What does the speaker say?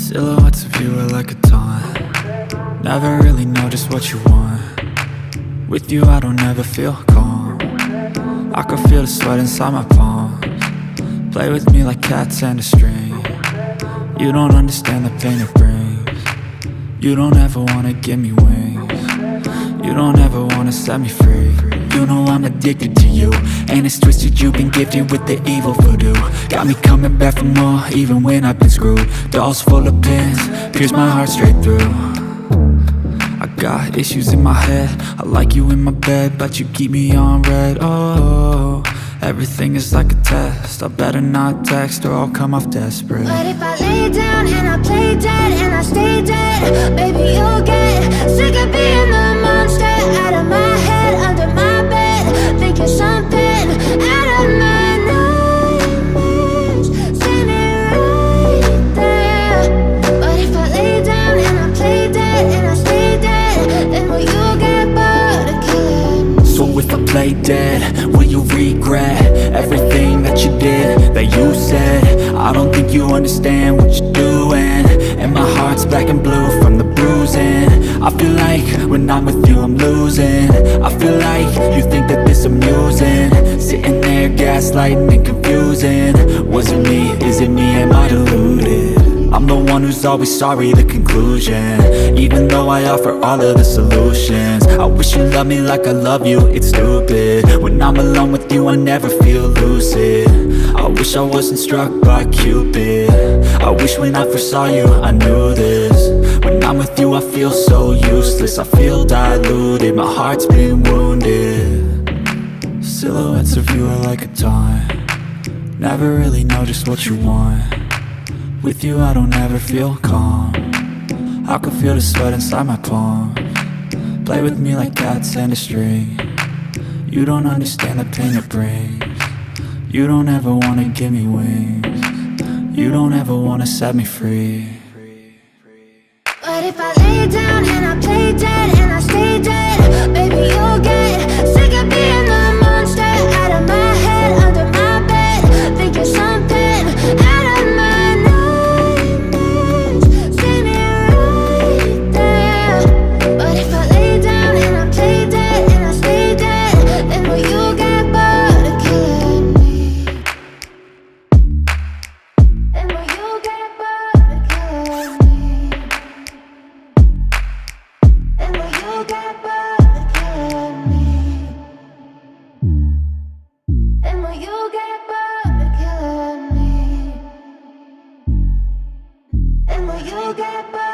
Silhouettes of you are like a taunt. Never really know just what you want. With you I don't ever feel calm. I can feel the sweat inside my palms. Play with me like cats and a string. You don't understand the pain it brings. You don't ever wanna give me wings. You don't ever wanna set me free. You know I'm addicted to you, and it's twisted, you've been gifted with the evil voodoo. Got me coming back for more, even when I've been screwed. Dolls full of pins, pierce my heart straight through. I got issues in my head, I like you in my bed, but you keep me on red. Oh, everything is like a test, I better not text or I'll come off desperate. But if I lay down and I play dead and I stay dead, baby you'll get sick of being the monster out of my head, under my bed, thinking something out of my nightmares, standing right there. But if I lay down and I play dead and I stay dead, then will you get bored of killing? So if I play dead, will you regret everything that you did, that you said? I don't think you understand what you're doing, and my heart's black and blue from the bruising. I feel like when I'm with you I'm losing. I feel like you think that this amusing, sitting there gaslighting and confusing. Was it me? Is it me? Am I deluded? I'm the one who's always sorry, the conclusion, even though I offer all of the solutions. I wish you loved me like I love you, it's stupid. When I'm alone with you I never feel lucid. I wish I wasn't struck by Cupid. I wish when I first saw you I knew this. When I'm with you I feel so useless, I feel diluted, my heart's been wounded. Silhouettes of you are like a taunt. Never really know just what you want. With you I don't ever feel calm. I can feel the sweat inside my palms. Play with me like cats and a string. You don't understand the pain it brings. You don't ever wanna give me wings. You don't ever wanna set me free. But if I lay down and I play dead and I stay dead, baby you'll get sick of being the monster out of my head, under my bed, thinking something out of my nightmares, standing right there. But if I lay down and I play dead and I stay dead, then will you get bored of killing me? Then will you get bored of killing me? And will you get bored of killing me? And will you get bored of killing me? And will you get bored?